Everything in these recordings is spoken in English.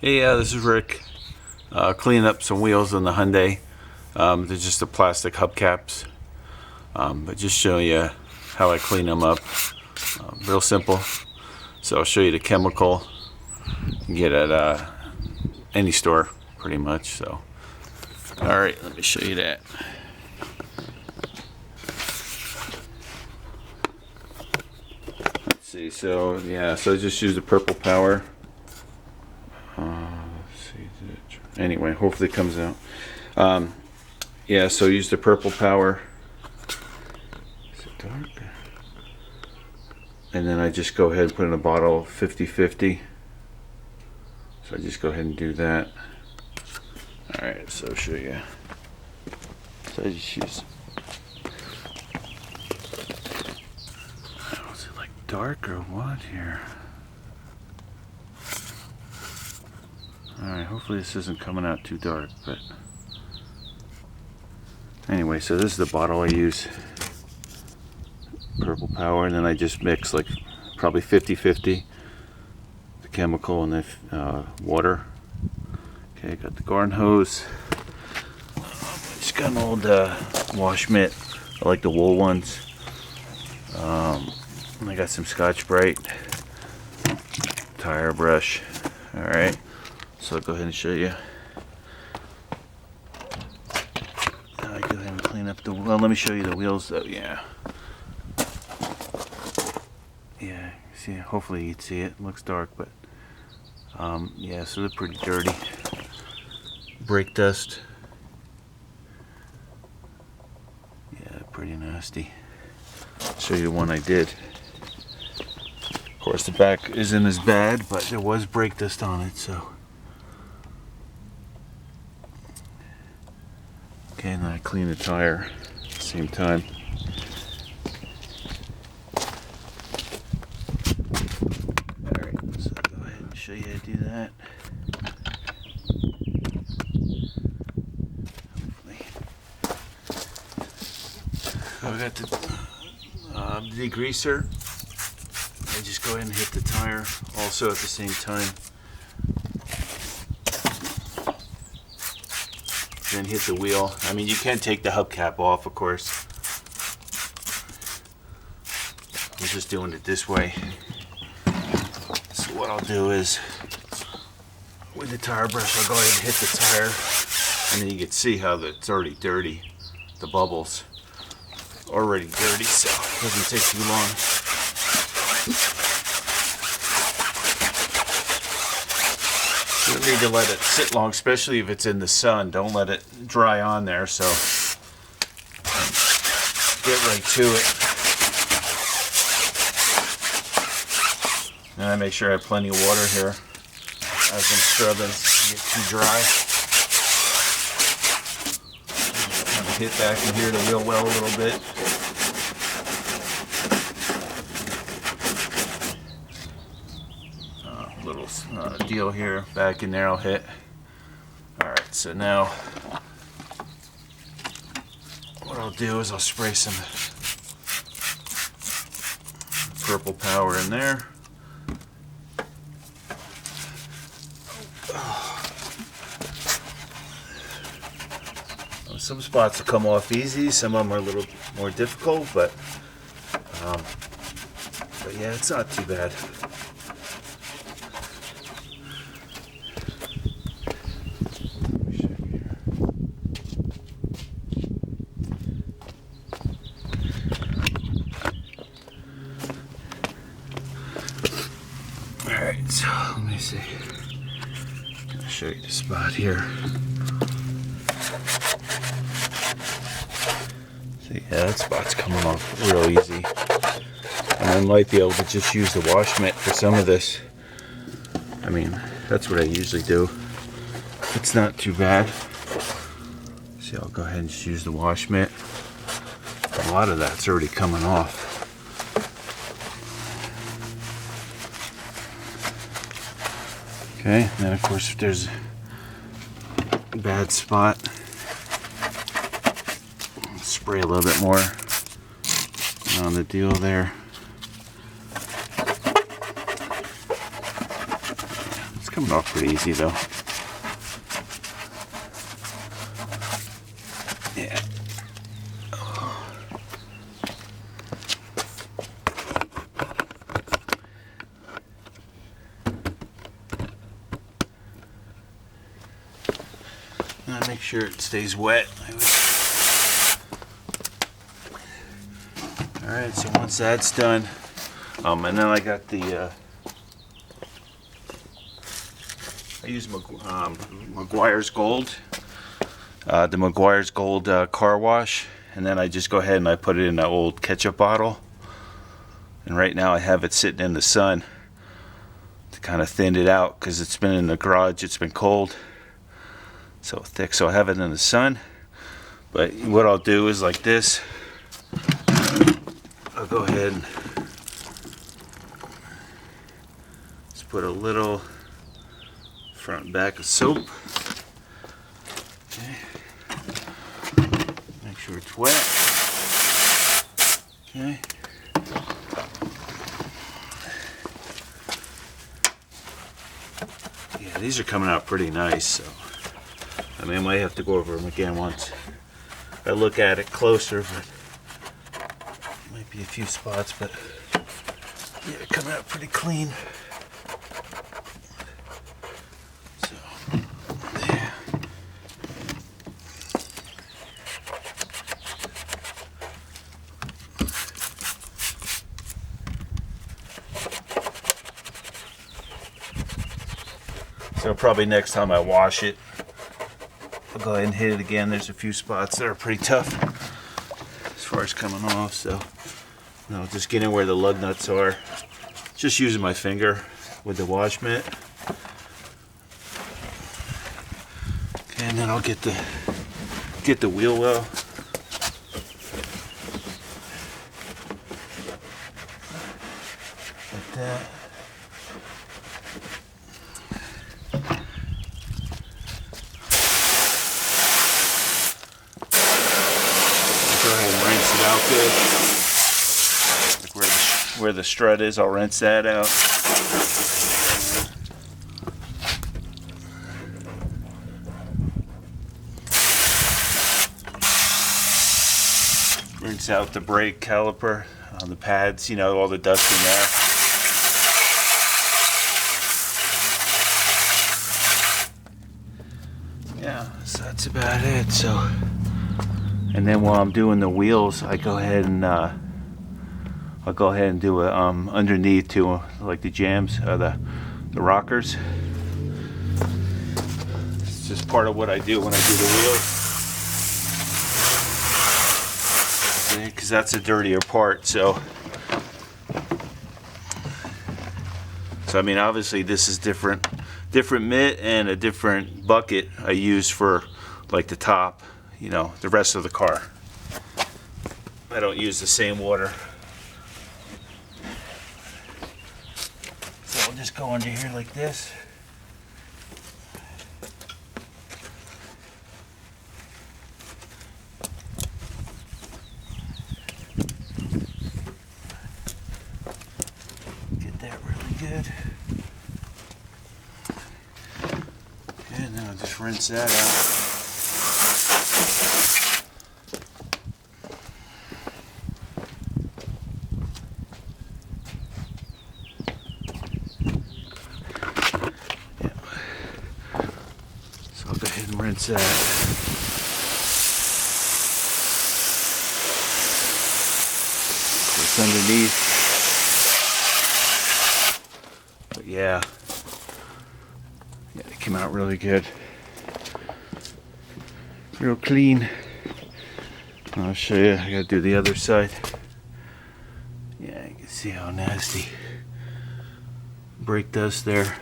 Hey, this is Rick. Cleaning up some wheels on the Hyundai. They're just the plastic hubcaps. But just showing you how I clean them up. Real simple. So I'll show you the chemical. You can get at any store, pretty much. So, all right, let me show you that. Let's see. So yeah, so I just use the purple power. Anyway, hopefully it comes out. Yeah, so use the purple power. Is it dark? And then I just go ahead and put in a bottle 50-50. So I just go ahead and do that. Alright, so I'll show you. So I just use. Oh, is it like dark or what here? Alright, hopefully this isn't coming out too dark, but anyway, so this is the bottle I use. Purple power, and then I just mix like probably 50-50 the chemical and the water. Okay, got the garden hose. Just got an old wash mitt. I like the wool ones. And I got some Scotch-Brite, tire brush. Alright. So I'll go ahead and show you. Now I go ahead and clean up the. Well, let me show you the wheels though. Yeah. Yeah. See, hopefully you'd see it. It looks dark, but yeah. So they're pretty dirty. Brake dust. Yeah, pretty nasty. I'll show you the one I did. Of course, the back isn't as bad, but there was brake dust on it, so. Okay, and then I clean the tire at the same time. Alright, so I'll go ahead and show you how to do that. So I got the degreaser. I just go ahead and hit the tire also at the same time. Then hit the wheel. I mean, you can take the hubcap off, of course. I'm just doing it this way. So what I'll do is, with the tire brush, I'll go ahead and hit the tire, and then you can see how it's already dirty. The bubbles already dirty, so it doesn't take too long. You don't need to let it sit long, especially if it's in the sun. Don't let it dry on there, so get right to it. And I make sure I have plenty of water here as I'm scrubbing. Get too dry. Kind of hit back in here the wheel well a little bit. Little deal here back in there I'll hit. Alright, so now what I'll do is I'll spray some purple power in there. Some spots will come off easy, some of them are a little more difficult, but yeah, it's not too bad. Alright, so let me see. I'll show you the spot here. See, yeah, that spot's coming off real easy. And I might be able to just use the wash mitt for some of this. I mean, that's what I usually do. It's not too bad. See, I'll go ahead and just use the wash mitt. A lot of that's already coming off. Okay, and then of course if there's a bad spot, spray a little bit more on the deal there. coming off pretty easy though. Yeah. Now make sure it stays wet. Alright, so once that's done, and then I got the I use Meguiar's Gold, the Meguiar's Gold car wash, and then I just go ahead and I put it in an old ketchup bottle, and right now I have it sitting in the sun to kind of thin it out because it's been in the garage, it's been cold, so thick, so I have it in the sun. But what I'll do is like this, I'll go ahead and just put a little front and back of soap. Okay. Make sure it's wet. Okay. Yeah, these are coming out pretty nice, so I mean I might have to go over them again once I look at it closer, but might be a few spots, but yeah, they're coming out pretty clean. So, yeah. So probably next time I wash it, I'll go ahead and hit it again. There's a few spots that are pretty tough as far as coming off, so just getting where the lug nuts are. Just using my finger with the wash mitt. Okay, and then I'll get the wheel well. Like that. Go ahead and rinse it out good. Like where the strut is, I'll rinse that out. Rinse out the brake caliper on the pads, you know, all the dust in there. Yeah, so that's about it. So, and then while I'm doing the wheels, I go ahead and I'll go ahead and do it underneath too, like the jams, the rockers. It's just part of what I do when I do the wheels. Because that's a dirtier part. So I mean, obviously this is different mitt and a different bucket I use for like the top, you know, the rest of the car. I don't use the same water. So I'll just go under here like this. Get that really good. And then I'll just rinse that out. Rinse that. It's underneath. But yeah, they came out really good. Real clean. I'll show you. I gotta do the other side. Yeah, you can see how nasty brake dust there.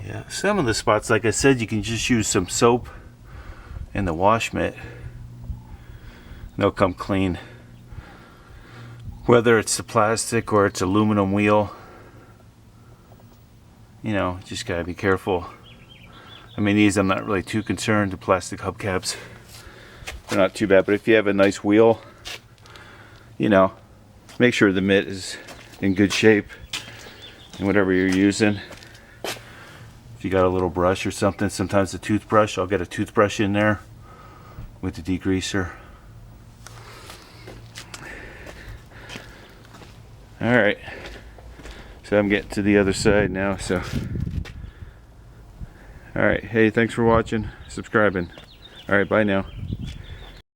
Yeah, some of the spots, like I said, you can just use some soap and the wash mitt. They'll come clean. Whether it's the plastic or it's aluminum wheel, you know, just gotta be careful. I mean, these I'm not really too concerned, the plastic hubcaps. they're not too bad. But if you have a nice wheel, you know, make sure the mitt is in good shape and whatever you're using. If you got a little brush or something, sometimes a toothbrush, I'll get a toothbrush in there with the degreaser. Alright, so I'm getting to the other side now, so alright, hey, thanks for watching, subscribing. Alright, bye now.